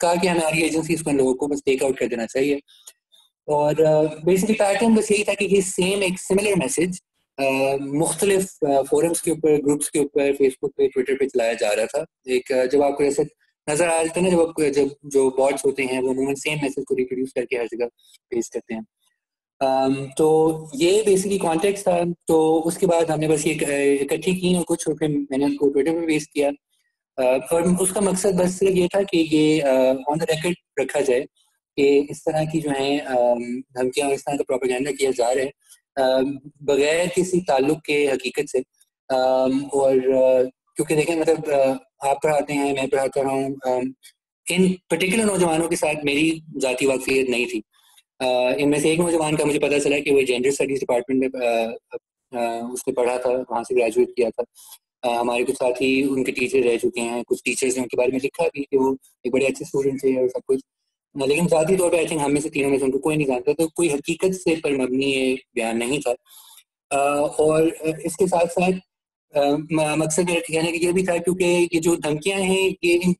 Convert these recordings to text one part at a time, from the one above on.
کہا کہ ہماری ایجنسیز کو ان لوگوں کو بس ٹیک آؤٹ کر دینا چاہیے. اور بیسکلی پیٹرن بس یہی تھا کہ یہ سیم ایک سملر میسج مختلف فورمس کے اوپر، گروپس کے اوپر، فیس بک پہ، ٹویٹر پہ چلایا جا رہا تھا. ایک جب آپ کو ایسے نظر آ جاتا ہے نا، جب جو بارڈس ہوتے ہیں وہ عموماً سیم میسج کو ریپروڈیوس کر کے ہر جگہ پیش کرتے ہیں. تو یہ بیسکلی کانٹیکس تھا. تو اس کے بعد ہم نے بس یہ اکٹھی کی اور کچھ، اور پھر میں نے ان کو ٹویٹر پہ پیش کیا. اور اس کا مقصد بس صرف یہ تھا کہ یہ آن دا ریکارڈ رکھا جائے کہ اس طرح کی جو ہیں دھمکیاں، اس طرح کا پروپیگنڈا کیا جا رہا ہے بغیر کسی تعلق کے حقیقت سے. اور کیونکہ دیکھیں مطلب آپ پڑھاتے ہیں، میں پڑھاتا ہوں، ان پرٹیکولر نوجوانوں کے ساتھ میری ذاتی واقفیت نہیں تھی. ان میں سے ایک نوجوان کا مجھے پتہ چلا کہ وہ جینڈر اسٹڈیز ڈپارٹمنٹ میں اس نے پڑھا تھا، وہاں سے گریجویٹ کیا تھا. ہمارے کچھ ساتھی ان کے ٹیچر رہ چکے ہیں، کچھ ٹیچرز نے ان کے بارے میں لکھا بھی کہ وہ ایک بڑے اچھے اسٹوڈنٹ تھے اور سب کچھ. لیکن ذاتی طور پہ آئی تھنک ہم میں سے تینوں میں سے ان کو کوئی نہیں جانتا، تو کوئی حقیقت سے پر مبنی یہ بیان نہیں تھا. اور اس کے ساتھ ساتھ مقصد میرے کہنے کا یہ بھی تھا کیونکہ یہ جو دھمکیاں ہیں یہ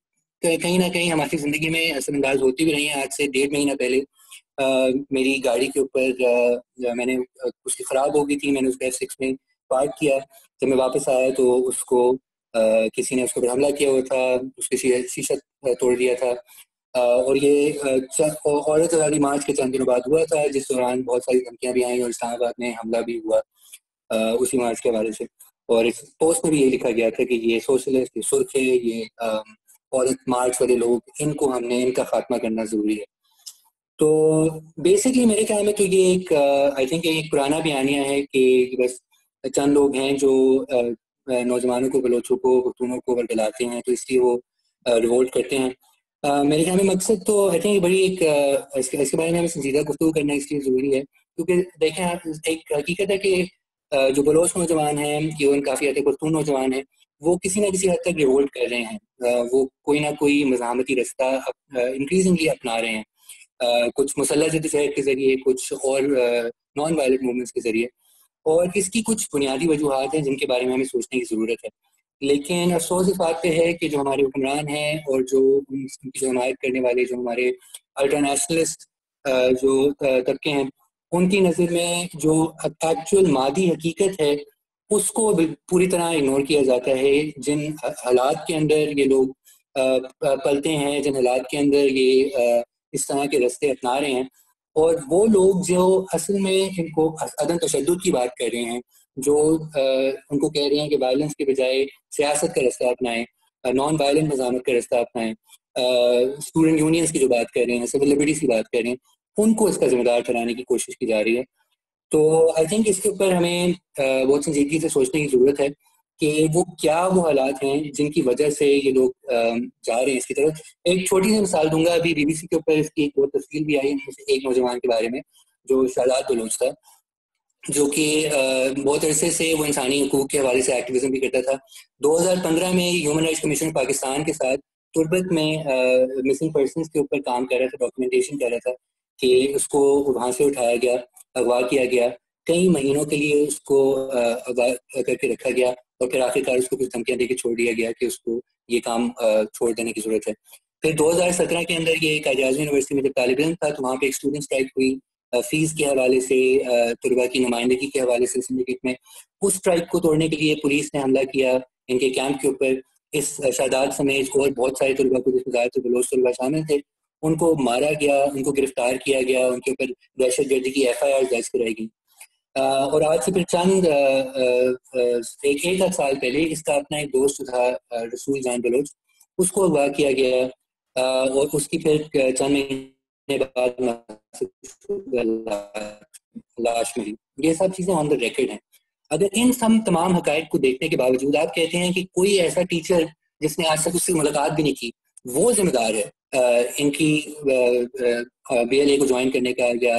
کہیں نہ کہیں ہماری زندگی میں اثر انداز ہوتی بھی رہی ہیں. آج سے 1.5 مہینہ پہلے میری گاڑی کے اوپر میں نے اس کی خراب ہو گئی تھی، میں نے اس کو F6 میں پارک کیا. جب میں واپس آیا تو اس کو کسی نے اس کو حملہ کیا ہوا تھا، اس کے شیشہ توڑ دیا تھا. اور یہ عورت آزادی مارچ کے چند دنوں بعد ہوا تھا، جس دوران بہت ساری دھمکیاں بھی آئیں اور اسلام آباد میں حملہ بھی ہوا اسی مارچ کے حوالے سے. اور اس پوسٹ میں بھی یہ لکھا گیا تھا کہ یہ سوشلسٹ، یہ سرخ ہے، یہ عورت مارچ والے لوگ، ان کو ہم نے ان کا خاتمہ کرنا ضروری ہے. تو بیسکلی میرے خیال میں تو یہ ایک آئی تھنک ایک پرانا بیانیہ ہے کہ بس چند لوگ ہیں جو نوجوانوں کو، بلوچوں کو، خاتونوں کو ورگلاتے ہیں، تو اس لیے وہ ریوولٹ کرتے ہیں. میرے خیال میں مقصد تو آئی تھنک بڑی ایک اس کے بارے میں ہمیں سنجیدہ گفتگو کرنا اس لیے ضروری ہے کیونکہ دیکھیں ایک حقیقت ہے کہ جو بلوچ نوجوان ہیں، ایون کافی حد تک پختون نوجوان ہیں، وہ کسی نہ کسی حد تک ریوولٹ کر رہے ہیں. وہ کوئی نہ کوئی مزاحمتی رستہ انکریزنگلی اپنا رہے ہیں، کچھ مسلح جدوجہد کے ذریعے، کچھ اور نان وائلنٹ موومنٹس کے ذریعے. اور اس کی کچھ بنیادی وجوہات ہیں جن کے بارے میں ہمیں سوچنے کی ضرورت ہے. لیکن افسوس اس بات پہ ہے کہ جو ہمارے حکمران ہیں اور جو ان کی حمایت کرنے والے جو ہمارے الٹرنیشنلسٹ جو طبقے ہیں، ان کی نظر میں جو ایکچوئل مادی حقیقت ہے اس کو پوری طرح اگنور کیا جاتا ہے. جن حالات کے اندر یہ لوگ پلتے ہیں، جن حالات کے اندر یہ اس طرح کے رستے اپنا رہے ہیں، اور وہ لوگ جو اصل میں ان کو عدم تشدد کی بات کر رہے ہیں، جو ان کو کہہ رہے ہیں کہ وائلنس کے بجائے سیاست کا رستہ اپنائیں، نان وائلنٹ مزاحمت کا رستہ اپنائیں، اسٹوڈنٹ یونینس کی جو بات کر رہے ہیں، سول لبرٹیز کی بات کر رہے ہیں، ان کو اس کا ذمہ دار ٹھہرانے کی کوشش کی جا رہی ہے. تو آئی تھنک اس کے اوپر ہمیں بہت سنجیدگی سے سوچنے کی ضرورت ہے کہ وہ کیا وہ حالات ہیں جن کی وجہ سے یہ لوگ جا رہے ہیں اس کی طرف. ایک چھوٹی سی مثال دوں گا، ابھی BBC کے اوپر اس کی ایک بہت تفصیل بھی آئی ہے ایک نوجوان کے بارے میں جو شہزاد بلوچ تھا، جو کہ بہت عرصے سے وہ انسانی حقوق کے حوالے سے ایکٹیویزم بھی کرتا تھا. 2015 میں ہیومن رائٹس کمیشن پاکستان کے ساتھ تربت میں مسنگ پرسنس کے اوپر کام کر رہا تھا، ڈاکومنٹیشن کر رہا تھا کہ اس کو وہاں سے اٹھایا گیا، اغوا کیا گیا، کئی مہینوں کے لیے اس کو اغوا کر کے رکھا گیا، اور پھر آخر کار اس کو کچھ دھمکیاں دے کے چھوڑ دیا گیا کہ اس کو یہ کام چھوڑ دینے کی ضرورت ہے. پھر 2017 کے اندر یہ ایک اعجاز یونیورسٹی میں جب طالب علم تھا تو وہاں پہ ایک اسٹوڈنٹ اسٹرائک ہوئی فیس کے حوالے سے، طلباء کی نمائندگی کے حوالے سے سنڈیکیٹ میں. اس اسٹرائک کو توڑنے کے لیے پولیس نے حملہ کیا ان کے کیمپ کے اوپر. اس شہزاد سمیت اور بہت سارے طلباء کو، جس میں زیادہ تر بلوچ طلباء شامل تھے، ان کو مارا گیا، ان کو گرفتار کیا گیا، ان کے اوپر دہشت گردی کی FIR درج کرائی گئی. اور آج سے پھر چند ایک آدھ سال پہلے اس کا اپنا ایک دوست تھا رسول جان بلوچ، اس کو اغوا کیا گیا، اور اس کی پھر چند مہینے بعد لاش ملی. یہ سب چیزیں آن دا ریکارڈ ہیں. اگر ان تمام حقائق کو دیکھنے کے باوجود آپ کہتے ہیں کہ کوئی ایسا ٹیچر جس نے آج تک اس سے ملاقات بھی نہیں کی وہ ذمہ دار ہے ان کی BLA کو جوائن کرنے کا یا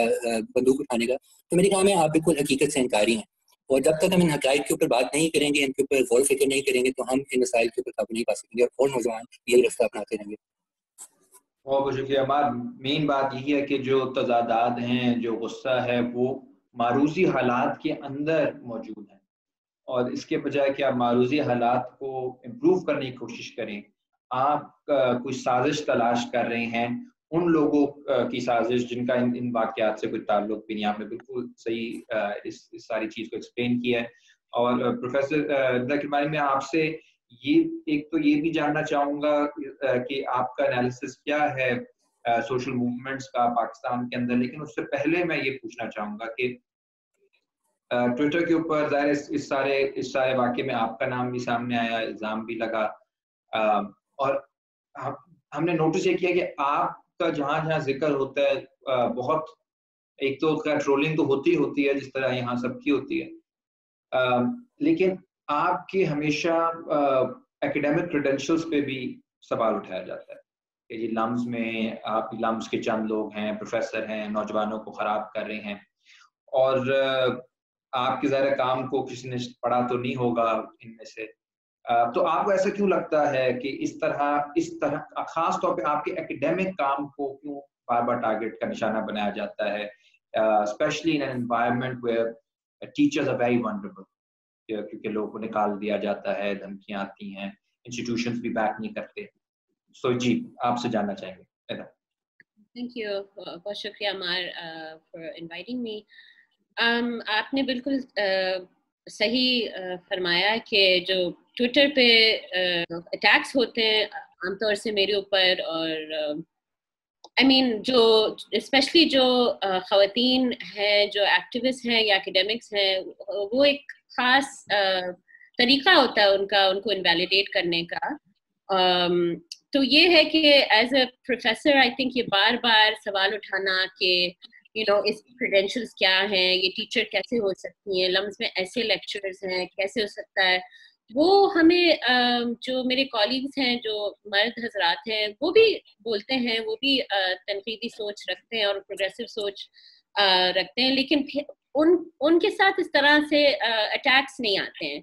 بندوق اٹھانے کا، تو میرے خیال میں آپ بالکل حقیقت سے انکاری ہیں. اور جب تک ہم ان حقائق کے اوپر بات نہیں کریں گے، ان کے اوپر غور و فکر نہیں کریں گے، تو ہم ان مسائل کے اوپر قابو نہیں پا سکیں گے، اور نوجوان یہی رستہ اپناتے رہیں گے. بہت بہت شکریہ عمار. مین بات یہی ہے کہ جو تضادات ہیں، جو غصہ ہے، وہ معروضی حالات کے اندر موجود ہیں، اور اس کے بجائے کہ آپ معروضی حالات کو امپروو کرنے کی کوشش کریں، آپ کوئی سازش تلاش کر رہے ہیں ان لوگوں کی سازش جن کا ان واقعات سے کوئی تعلق بھی نہیں. آپ نے بالکل صحیح اس ساری چیز کو ایکسپلین کیا ہے. اور پروفیسر کرمانی میں آپ سے ایک تو یہ بھی جاننا چاہوں گا کہ آپ کا انالیسس کیا ہے سوشل موومنٹس کا پاکستان کے اندر, لیکن اس سے پہلے میں یہ پوچھنا چاہوں گا کہ ٹویٹر کے اوپر ظاہر اس سارے واقعے میں آپ کا نام بھی سامنے آیا, الزام بھی لگا, اور ہم نے نوٹس یہ کیا کہ آپ کا جہاں جہاں ذکر ہوتا ہے بہت, ایک تو خیر ٹرولنگ تو ہوتی ہے جس طرح یہاں سب کی ہوتی ہے, لیکن آپ کے ہمیشہ ایکیڈیمک کریڈینشلز پہ بھی سوال اٹھایا جاتا ہے کہ جی لمز میں آپ لمز کے چند لوگ ہیں, پروفیسر ہیں, نوجوانوں کو خراب کر رہے ہیں, اور آپ کے ظاہر کام کو کسی نے پڑھا تو نہیں ہوگا ان میں سے. تو آپ کو ایسا کیوں لگتا ہے کہ اس طرح خاص طور پہ آپ کے ایکیڈیمک کام کو کیوں بار بار ٹارگیٹ کا نشانہ بنایا جاتا ہے, especially in an environment where teachers are very wonderful, کیونکہ لوگوں کو نکال دیا جاتا ہے, دھمکیاں آتی ہیں, انسٹیٹیوشنز بھی بیک نہیں کرتے. سو جی آپ سے جاننا چاہیں گے. تھینک یو, بہت شکریہ عمار فار انوائٹنگ می. آپ نے بالکل صحیح فرمایا کہ جو ٹویٹر پہ اٹیکس ہوتے ہیں عام طور سے میرے اوپر, اور I mean جو اسپیشلی جو خواتین ہیں جو ایکٹیوسٹ ہیں یا ایکیڈیمکس ہیں, وہ ایک خاص طریقہ ہوتا ہے ان کو انویلیڈیٹ کرنے کا. تو یہ ہے کہ as a professor I think یہ بار بار سوال اٹھانا کہ اس کی کریڈینشلز کیا ہیں, یہ ٹیچر کیسے ہو سکتی ہیں, لمز میں ایسے لیکچرز ہیں, کیسے ہو سکتا ہے, وہ ہمیں جو میرے کولیگز ہیں جو مرد حضرات ہیں وہ بھی بولتے ہیں, وہ بھی تنقیدی سوچ رکھتے ہیں اور پروگریسو سوچ رکھتے ہیں, لیکن ان کے ساتھ اس طرح سے اٹیکس نہیں آتے ہیں.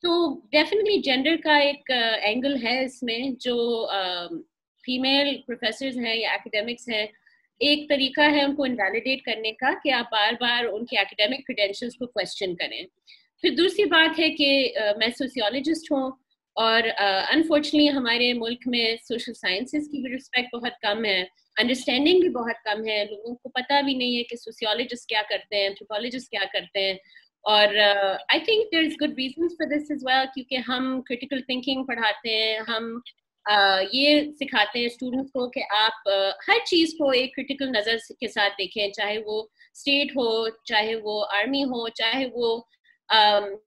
تو ڈیفینیٹلی جینڈر کا ایک اینگل ہے اس میں, جو فیمیل پروفیسرز ہیں یا ایکیڈیمکس ہیں, ایک طریقہ ہے ان کو انویلیڈیٹ کرنے کا کہ آپ بار بار ان کے ایکیڈیمک کریڈینشلز کو کویسچن کریں. پھر دوسری بات ہے کہ میں سوسیولوجسٹ ہوں, اور انفارچونیٹلی ہمارے ملک میں سوشل سائنسز کی بھی رسپیکٹ بہت کم ہے, انڈرسٹینڈنگ بھی بہت کم ہے, لوگوں کو پتہ بھی نہیں ہے کہ سوسیولوجسٹ کیا کرتے ہیں, اینتھروپولوجسٹ کیا کرتے ہیں. اور I think there is good reasons for this as well, کیونکہ ہم کریٹیکل تھنکنگ پڑھاتے ہیں, ہم یہ سکھاتے ہیں اسٹوڈنٹس کو کہ آپ ہر چیز کو ایک کریٹیکل نظر کے ساتھ دیکھیں, چاہے وہ اسٹیٹ ہو, چاہے وہ آرمی ہو, چاہے وہ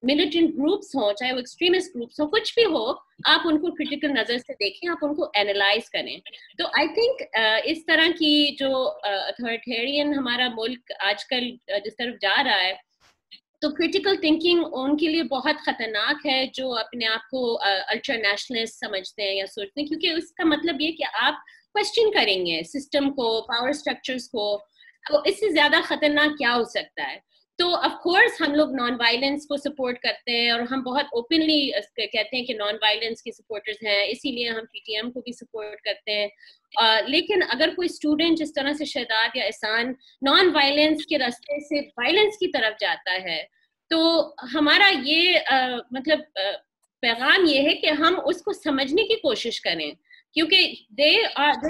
ملیٹنٹ گروپس ہوں, چاہے وہ ایکسٹریمسٹ گروپس ہوں, کچھ بھی ہو, آپ ان کو کریٹیکل نظر سے دیکھیں, آپ ان کو اینالائز کریں. تو آئی تھنک اس طرح کی جو اتھارٹیرین ہمارا ملک آج کل جس طرف جا رہا ہے, تو کریٹیکل تھنکنگ ان کے لیے بہت خطرناک ہے جو اپنے آپ کو الٹرا نیشنلسٹ سمجھتے ہیں یا سوچتے ہیں, کیونکہ اس کا مطلب یہ کہ آپ کویسچن کریں گے سسٹم کو, پاور اسٹرکچرس کو, اس سے زیادہ خطرناک کیا ہو سکتا ہے. تو آف کورس ہم لوگ نان وائلنس کو سپورٹ کرتے ہیں, اور ہم بہت اوپنلی کہتے ہیں کہ نان وائلنس کے سپورٹرز ہیں, اسی لیے ہم پی ٹی ایم کو بھی سپورٹ کرتے ہیں. لیکن اگر کوئی اسٹوڈنٹ جس طرح سے شہداد یا احسان نان وائلنس کے راستے سے وائلنس کی طرف جاتا ہے, تو ہمارا یہ مطلب پیغام یہ ہے کہ ہم اس کو سمجھنے کی کوشش کریں, کیونکہ they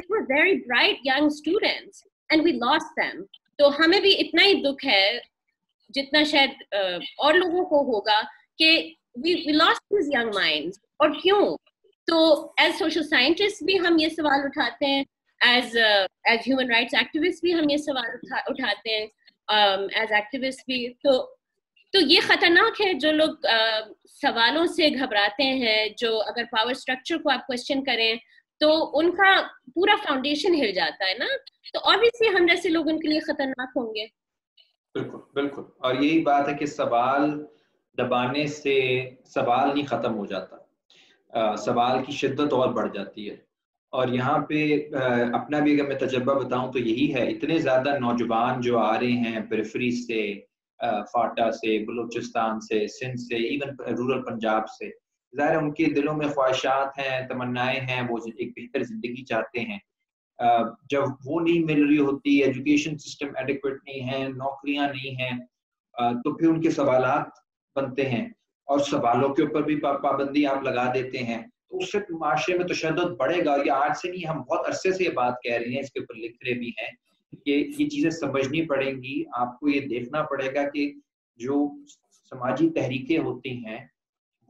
were very bright young students and we lost them. تو ہمیں بھی اتنا ہی دکھ ہے جتنا شاید اور لوگوں کو ہوگا کہ we lost these young minds. اور کیوں؟ تو ایز سوشل سائنٹسٹ بھی ہم یہ سوال اٹھاتے ہیں, ایز ہیومن رائٹس ایکٹیوسٹ بھی ہم یہ سوال اٹھاتے ہیں, ایز ایکٹیوسٹ بھی. تو یہ خطرناک ہے جو لوگ سوالوں سے گھبراتے ہیں, جو اگر پاور اسٹرکچر کو آپ کویسچن کریں تو ان کا پورا فاؤنڈیشن ہل جاتا ہے نا, تو obviously ہم جیسے لوگ ان کے لیے خطرناک ہوں گے. بالکل بالکل, اور یہی بات ہے کہ سوال دبانے سے سوال نہیں ختم ہو جاتا, سوال کی شدت اور بڑھ جاتی ہے. اور یہاں پہ اپنا بھی اگر میں تجربہ بتاؤں تو یہی ہے, اتنے زیادہ نوجوان جو آ رہے ہیں پیریفری سے, فاٹا سے, بلوچستان سے, سندھ سے, ایون رورل پنجاب سے, ظاہر ان کے دلوں میں خواہشات ہیں, تمنائیں ہیں, وہ ایک بہتر زندگی چاہتے ہیں. جب وہ نہیں مل رہی ہوتی, ایجوکیشن سسٹم ایڈیکویٹ نہیں ہے, نوکریاں نہیں ہیں, تو پھر ان کے سوالات بنتے ہیں, اور سوالوں کے اوپر بھی پابندی آپ لگا دیتے ہیں, تو اس سے معاشرے میں تشدد بڑھے گا. یہ آج سے نہیں, ہم بہت عرصے سے یہ بات کہہ رہے ہیں, اس کے اوپر لکھ رہے بھی ہیں کہ یہ چیزیں سمجھنی پڑیں گی. آپ کو یہ دیکھنا پڑے گا کہ جو سماجی تحریکیں ہوتی ہیں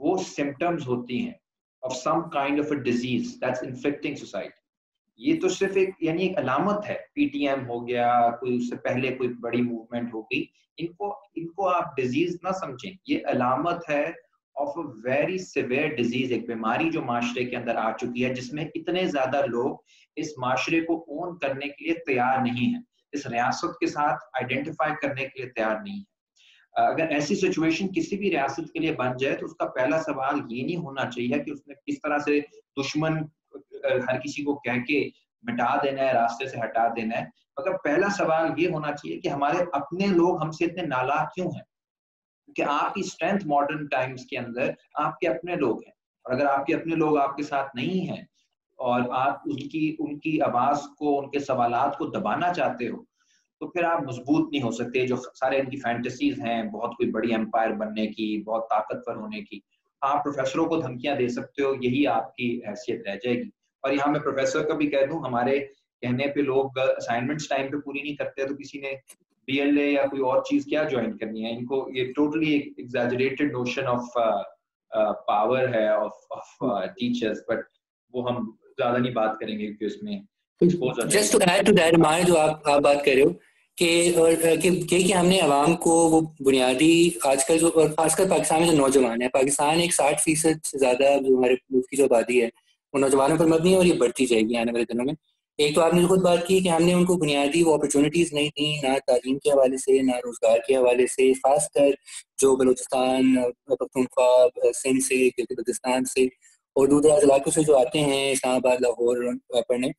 وہ سمٹمز ہوتی ہیں of some kind of a disease that's infecting society. یہ تو صرف یعنی ایک علامت ہے. پی ٹی ایم ہو گیا, کوئی اس سے پہلے کوئی بڑی موومنٹ ہو گئی, ان کو آپ ڈیزیز نہ سمجھیں, یہ علامت ہے of a very severe disease, ایک بیماری جو معاشرے کے اندر آ چکی ہے, جس میں اتنے زیادہ لوگ اس معاشرے کو اون کرنے کے لیے تیار نہیں ہیں, اس ریاست کے ساتھ آئیڈینٹیفائی کرنے کے لیے تیار نہیں ہیں. اگر ایسی سچویشن کسی بھی ریاست کے لیے بن جائے تو اس کا پہلا سوال یہ نہیں ہونا چاہیے کہ اس نے کس طرح سے دشمن ہر کسی کو کہہ کے مٹا دینا ہے, راستے سے ہٹا دینا ہے, مگر پہلا سوال یہ ہونا چاہیے کہ ہمارے اپنے لوگ ہم سے اتنے نالاک کیوں ہیں, کہ آپ کی اسٹرینتھ ماڈرن ٹائمز کے اندر آپ کے اپنے لوگ ہیں, اور اگر آپ کے اپنے لوگ آپ کے ساتھ نہیں ہیں اور آپ ان کی آواز کو, ان کے سوالات کو دبانا چاہتے ہو, تو پھر آپ مضبوط نہیں ہو سکتے. جو سارے ان کی فینٹیسیز ہیں بہت کوئی بڑی امپائر بننے کی, بہت طاقتور ہونے کی, آپ پروفیسروں کو دھمکیاں دے سکتے ہو, یہی آپ کی حیثیت رہ جائے گی. اور یہاں میں پروفیسر کا بھی کہہ دوں, ہمارے کہنے پہ لوگ اسائنمنٹس ٹائم پہ پوری نہیں کرتے تو کسی نے بی ایل اے یا کوئی اور چیز کیا جوائن کرنی ہے. ان کو یہ totally exaggerated notion of power ہے آف ٹیچرز, بٹ وہ ہم زیادہ نہیں بات کریں گے کیونکہ اس میں just to add to that ہمارے جو آپ بات کر رہے ہو کہ ہم نے عوام کو وہ بنیادی آج کل جو, اور خاص کر پاکستان میں جو نوجوان ہیں, پاکستان ایک 60% سے زیادہ جو ہمارے ملک کی جو آبادی ہے وہ نوجوانوں پر مبنی ہے, اور یہ بڑھتی جائے گی آنے والے دنوں میں. ایک تو آپ نے خود بات کی کہ ہم نے ان کو بنیادی وہ اپرچونیٹیز نہیں دیں, نہ تعلیم کے حوالے سے نہ روزگار کے حوالے سے, خاص کر جو بلوچستان, پختونخوا, سندھ سے, بلوچستان سے اور دور دراز علاقوں سے جو آتے ہیں اسلام آباد, لاہور پڑھنے,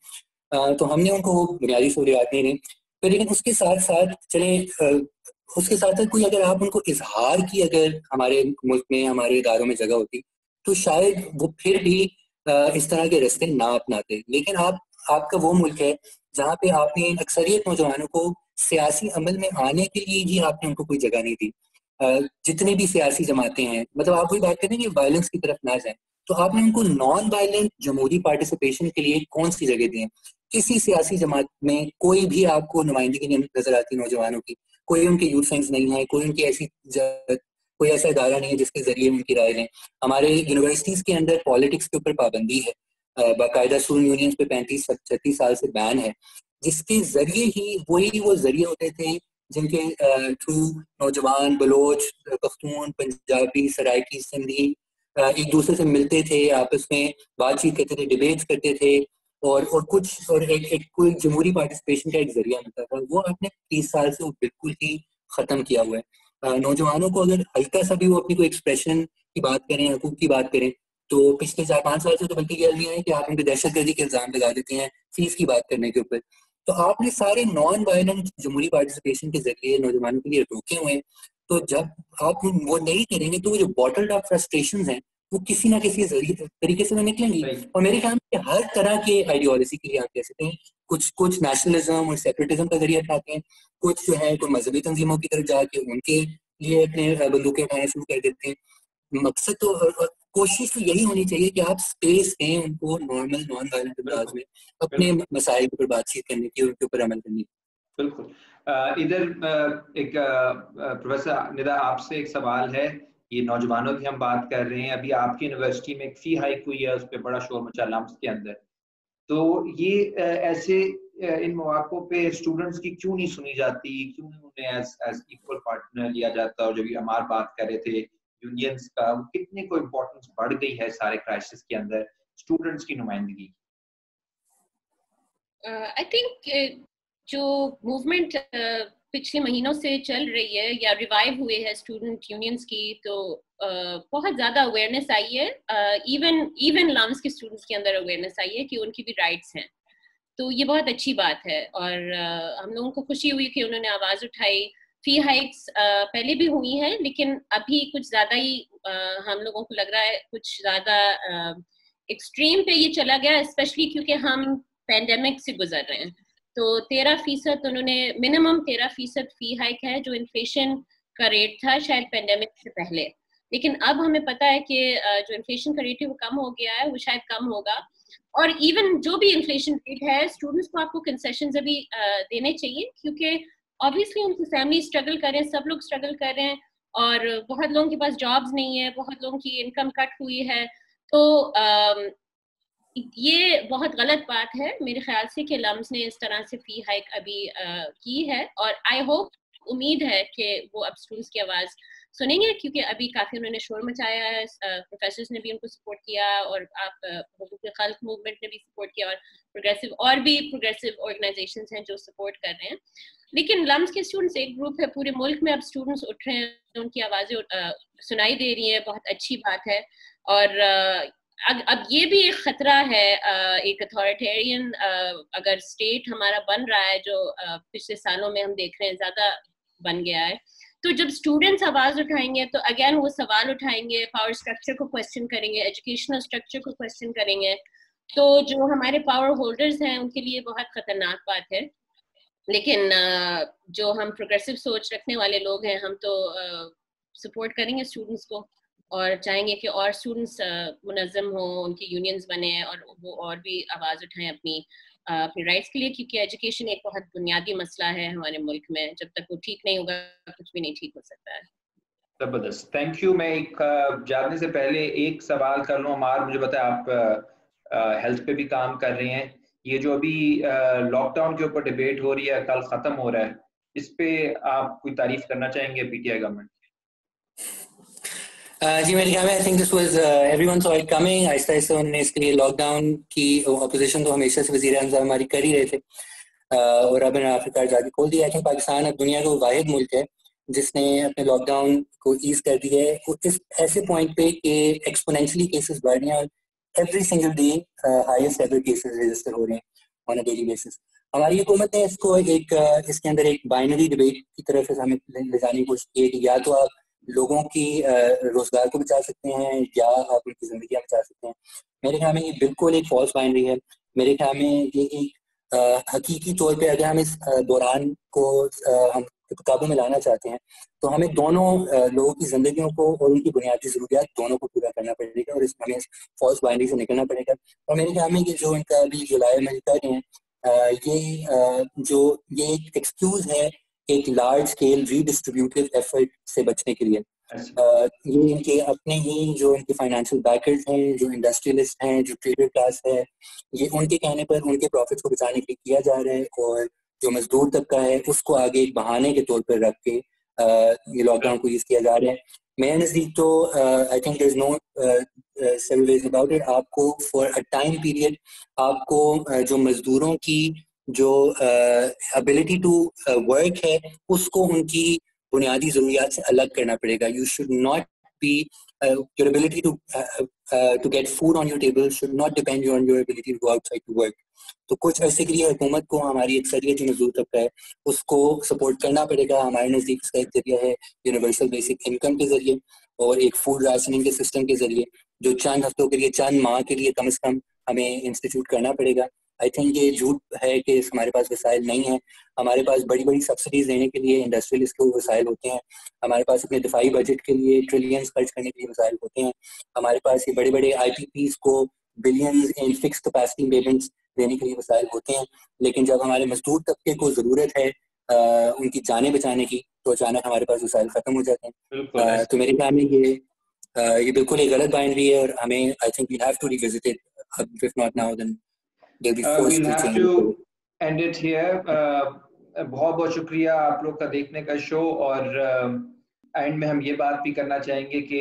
تو ہم نے ان کو وہ بنیادی سہولیات نہیں دیں. لیکن اس کے ساتھ ساتھ چلیں, اس کے ساتھ ساتھ کوئی اگر آپ ان کو اظہار کی اگر ہمارے ملک میں ہمارے اداروں میں جگہ ہوتی تو شاید وہ پھر بھی اس طرح کے راستے نہ اپناتے. لیکن آپ کا وہ ملک ہے جہاں پہ آپ نے اکثریت نوجوانوں کو سیاسی عمل میں آنے کے لیے ہی آپ نے ان کو کوئی جگہ نہیں دی. جتنی بھی سیاسی جماعتیں ہیں, مطلب آپ وہی بات کریں کہ وائلنس کی طرف نہ جائیں, تو آپ نے ان کو نان وائلنٹ جمہوری پارٹیسپیشن کے لیے کون سی جگہ دی ہیں؟ کسی سیاسی جماعت میں کوئی بھی آپ کو نمائندگی نہیں نظر آتی نوجوانوں کی, کوئی ان کے یوتھ ونگز نہیں ہے, کوئی ان کی کوئی ایسا ادارہ نہیں ہے جس کے ذریعے ان کی رائے لیں. ہمارے یونیورسٹیز کے اندر پالیٹکس کے اوپر پابندی ہے, باقاعدہ اسٹوڈنٹ یونینز پہ 35-36 سال سے بین ہے, جس کے ذریعے ہی وہ ذریعے ہوتے تھے جن کے تھرو نوجوان بلوچ, پختون, پنجابی, سرائکی, سندھی ایک دوسرے سے ملتے تھے, آپس میں بات چیت کرتے تھے, ڈیبیٹس کرتے تھے, اور ایک کوئی جمہوری پارٹیسپیشن کا ایک ذریعہ ملتا تھا. وہ آپ نے 30 سال سے وہ بالکل ہی ختم کیا ہوا ہے. نوجوانوں کو اگر ہلکا سا بھی وہ اپنی کوئی ایکسپریشن کی بات کریں, حقوق کی بات کریں, تو پچھلے 4-5 سال سے تو بلکہ یہ ہے کہ آپ ان پہ دہشت گردی کے الزام لگا دیتے ہیں فیس کی بات کرنے کے اوپر. تو آپ نے سارے نان وائلنٹ جمہوری پارٹیسپیشن کے ذریعے نوجوانوں کے لیے روکے ہوئے ہیں. تو جب آپ وہ نہیں کریں گے تو وہ جو باٹلڈ اپ فرسٹریشنز ہیں وہ کسی نہ کسی طریقے سے نکلیں گی. اور میرے خیال میں ہر طرح کے آئیڈیالوجی کے لیے آپ کہہ سکتے ہیں, کچھ نیشنلزم اور سیپریٹزم کا ذریعہ اٹھاتے ہیں, کچھ جو ہے کوئی مذہبی تنظیموں کی طرف جا کے ان کے لیے اپنے بندوقیں اٹھانا شروع کر دیتے ہیں. مقصد تو کوشش تو یہی ہونی چاہیے کہ آپ اسپیس دیں ان کو نارمل نان وائلنٹ انداز میں اپنے مسائل پر بات چیت کرنے کی اور ان کے اوپر عمل کرنے کی. بالکل. ادھر ایک پروفیسر ندا آپ سے ایک سوال ہے. یہ نوجوانوں کی ہم بات کر رہے ہیں, ابھی آپ کی یونیورسٹی میں ایک فی ہائیک ہوئی ہے, اس پہ بڑا شور مچا لمس کے اندر, تو یہ ایسے ان مواقع پہ اسٹوڈنٹس کی کیوں نہیں سنی جاتی, کیوں انہیں ایز ایکول پارٹنر لیا جاتا؟ اور جب ہمار بات کر رہے تھے یونینز کا, کتنی کو امپورٹنس بڑھ گئی ہے سارے کرائسس کے اندر اسٹوڈنٹس کی نمائندگی. I think جو موومنٹ پچھلے مہینوں سے چل رہی ہے یا ریوائیو ہوئے ہے اسٹوڈنٹ یونینز کی, تو بہت زیادہ اویئرنیس آئی ہے. ایون لامس کے اسٹوڈنٹس کے اندر اویئرنیس آئی ہے کہ ان کی بھی رائٹس ہیں, تو یہ بہت اچھی بات ہے. اور ہم لوگوں کو خوشی ہوئی کہ انہوں نے آواز اٹھائی. فی ہائکس پہلے بھی ہوئی ہیں, لیکن ابھی کچھ زیادہ ہی ہم لوگوں کو لگ رہا ہے کچھ زیادہ ایکسٹریم پہ یہ چلا گیا, اسپیشلی کیونکہ ہم پینڈیمک سے گزر رہے ہیں. تو 13% انہوں نے منیمم 13% فی ہائک ہے, جو انفلیشن کا ریٹ تھا شاید پینڈیمک سے پہلے. لیکن اب ہمیں پتہ ہے کہ جو انفلیشن کا ریٹ ہے وہ کم ہو گیا ہے, وہ شاید کم ہوگا. اور ایون جو بھی انفلیشن ریٹ ہے اسٹوڈنٹس کو آپ کو کنسیشنز ابھی دینے چاہیے, کیونکہ آبویسلی ان کی فیملی اسٹرگل کر رہے ہیں, سب لوگ اسٹرگل کر رہے ہیں, اور بہت لوگوں کے پاس جابز نہیں ہے, بہت لوگوں کی انکم کٹ ہوئی ہے. تو یہ بہت غلط بات ہے میرے خیال سے کہ لمز نے اس طرح سے فی ہائک ابھی کی ہے, اور آئی ہوپ, امید ہے کہ وہ اب اسٹوڈنٹس کی آواز سنیں گے, کیونکہ ابھی کافی انہوں نے شور مچایا ہے, پروفیسرز نے بھی ان کو سپورٹ کیا, اور آپ حقوق خلق موومنٹ نے بھی سپورٹ کیا, اور بھی پروگریسو آرگنائزیشنز ہیں جو سپورٹ کر رہے ہیں. لیکن لمز کے اسٹوڈنٹس ایک گروپ ہے, پورے ملک میں اب اسٹوڈنٹس اٹھ رہے ہیں, ان کی آوازیں سنائی دے رہی ہیں, بہت اچھی بات ہے. اور اب یہ بھی ایک خطرہ ہے, ایک اتھارٹیرین اگر اسٹیٹ ہمارا بن رہا ہے, جو پچھلے سالوں میں ہم دیکھ رہے ہیں زیادہ بن گیا ہے, تو جب اسٹوڈنٹس آواز اٹھائیں گے تو اگین وہ سوال اٹھائیں گے, پاور اسٹرکچر کو کوشچن کریں گے, ایجوکیشنل اسٹرکچر کو کوشچن کریں گے, تو جو ہمارے پاور ہولڈرز ہیں ان کے لیے بہت خطرناک بات ہے. لیکن جو ہم پروگریسو سوچ رکھنے والے لوگ ہیں, ہم تو سپورٹ کریں گے اسٹوڈنٹس کو, اور چاہیں گے کہ اور اسٹوڈنٹس منظم ہوں, ان کی یونینز بنیں, اور وہ اور بھی آواز اٹھائیں اپنی رائٹس کے لیے, کیونکہ ایجوکیشن ایک بہت بنیادی مسئلہ ہے ہمارے ملک میں. جب تک وہ ٹھیک نہیں ہوگا کچھ بھی نہیں ٹھیک ہو سکتا ہے. زبردست, تھینک یو. میں ایک جانے سے پہلے ایک سوال کر لوں. عمار, مجھے بتائیں آپ ہیلتھ پہ بھی کام کر رہے ہیں, یہ جو ابھی لاک ڈاؤن کے اوپر ڈیبیٹ ہو رہی ہے, کل ختم ہو رہا ہے, اس پہ آپ کوئی تعریف کرنا چاہیں گے پی ٹی آئی گورنمنٹ؟ جی میرے خیال میں I think this was every one so it coming. آہستہ آہستہ انہوں نے اس کے لیے لاک ڈاؤن کی اپوزیشن تو ہمیشہ سے وزیر اعظم صاحب ہماری کر ہی رہے تھے, اور اب انہوں نے آخرکار جا کے کھول دیا. آئی تھنک پاکستان اب دنیا کا واحد ملک ہے جس نے اپنے لاک ڈاؤن کو ایز کر دیا ہے, اس ایسے پوائنٹ پہ کہ ایکسپونینشلی کیسز بڑھ رہے ہیں, اور every single day highest ever cases register ہو رہے ہیں آن اے ڈیلی بیسس. ہماری حکومت نے اس کو ایک اس کے اندر ایک بائنری ڈبیٹ کی طرف ہمیں لے جانے کی کوشش کی ہے کہ یا تو آپ لوگوں کی روزگار کو بچا سکتے ہیں یا آپ ان کی زندگیاں بچا سکتے ہیں. میرے خیال میں یہ بالکل ایک فالس بائنری ہے. میرے خیال میں یہ ایک حقیقی طور پہ اگر ہم اس دوران کو ہم قابو میں لانا چاہتے ہیں تو ہمیں دونوں لوگوں کی زندگیوں کو اور ان کی بنیادی ضروریات دونوں کو پورا کرنا پڑے گا, اور اس میں ہمیں فالس بائنری سے نکلنا پڑے گا. اور میرے خیال میں کہ جو ان کا ابھی جولائی میں کر رہے ہیں, یہ ایک ایکسکیوز ہے ایک لارج اسکیل ری ڈسٹریبیوٹیو ایفرٹ سے بچنے کے لیے. یہ ان کے اپنے ہی جو ان کے فائنینشیل بیکرز ہیں, جو انڈسٹریلسٹ ہیں, جو ٹریڈر کلاس ہے, یہ ان کے کہنے پر ان کے پروفٹس کو بچانے کے لیے کیا جا رہا ہے, اور جو مزدور طبقہ ہے اس کو آگے ایک بہانے کے طور پر رکھ کے یہ لاک ڈاؤن کو یوز کیا جا رہا ہے. میرے نزدیک تو I think there is no seven ways about it. آپ کو فار اے ٹائم پیریڈ آپ کو جو مزدوروں کی جو ابیلٹی ٹو ورک ہے اس کو ان کی بنیادی ضروریات سے الگ کرنا پڑے گا. You should not be your ability to get food on your table should not depend on your ability to go outside to work. تو کچھ عرصے کے لیے حکومت کو ہماری اکثریت جو مزدور طبقہ ہے اس کو سپورٹ کرنا پڑے گا. ہمارے نزدیک اس کا ایک ذریعہ ہے یونیورسل بیسک انکم کے ذریعے, اور ایک فوڈ راشننگ کے سسٹم کے ذریعے, جو چند ہفتوں کے لیے, چند ماہ کے لیے کم از کم ہمیں انسٹیٹیوٹ کرنا پڑے گا. آئی تھنک یہ جھوٹ ہے کہ ہمارے پاس وسائل نہیں ہیں. ہمارے پاس بڑی بڑی سبسڈیز دینے کے لیے انڈسٹریلسٹ کو وسائل ہوتے ہیں. ہمارے پاس اپنے دفاعی بجٹ کے لیے ٹریلینز خرچ کرنے کے لیے وسائل ہوتے ہیں. ہمارے پاس یہ بڑے بڑے آئی پی پیز کو billions in fix capacity payments دینے کے لیے وسائل ہوتے ہیں. لیکن جب ہمارے مزدور طبقے کو ضرورت ہے ان کی جانیں بچانے کی تو اچانک ہمارے پاس وسائل ختم ہو جاتے ہیں. تو میرے خیال میں یہ بالکل ایک غلط بائنڈری ہے, اور ہمیں I think we have to revisit it, if not now then they'll be forced to change it. End it here. بہت بہت شکریہ آپ لوگ کا دیکھنے کا شو, اور اینڈ میں ہم یہ بات بھی کرنا چاہیں گے کہ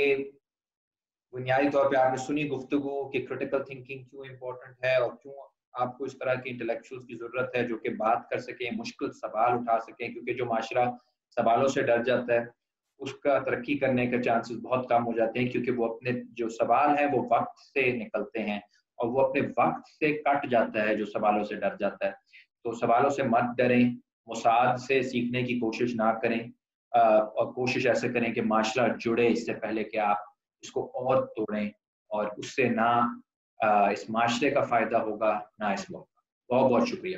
بنیادی طور پہ آپ نے سنی گفتگو کہ کریٹیکل تھنکنگ کیوں امپورٹنٹ ہے, اور کیوں آپ کو اس طرح کے انٹلیکچوئلز کی ضرورت ہے جو کہ بات کر سکیں, مشکل سوال اٹھا سکیں, کیونکہ جو معاشرہ سوالوں سے ڈر جاتا ہے اس کا ترقی کرنے کے چانسز بہت کم ہو جاتے ہیں, کیونکہ وہ اپنے جو سوال ہیں وہ وقت سے نکلتے ہیں, اور وہ اپنے وقت سے کٹ جاتا ہے جو سوالوں سے ڈر جاتا ہے. تو سوالوں سے مت ڈریں, مساعد سے سیکھنے کی کوشش نہ کریں, اور کوشش ایسے کریں کہ معاشرہ جڑے اس سے پہلے کہ آپ اس کو اور توڑیں, اور اس سے نہ اس معاشرے کا فائدہ ہوگا نہ اس ملک کا. بہت بہت شکریہ.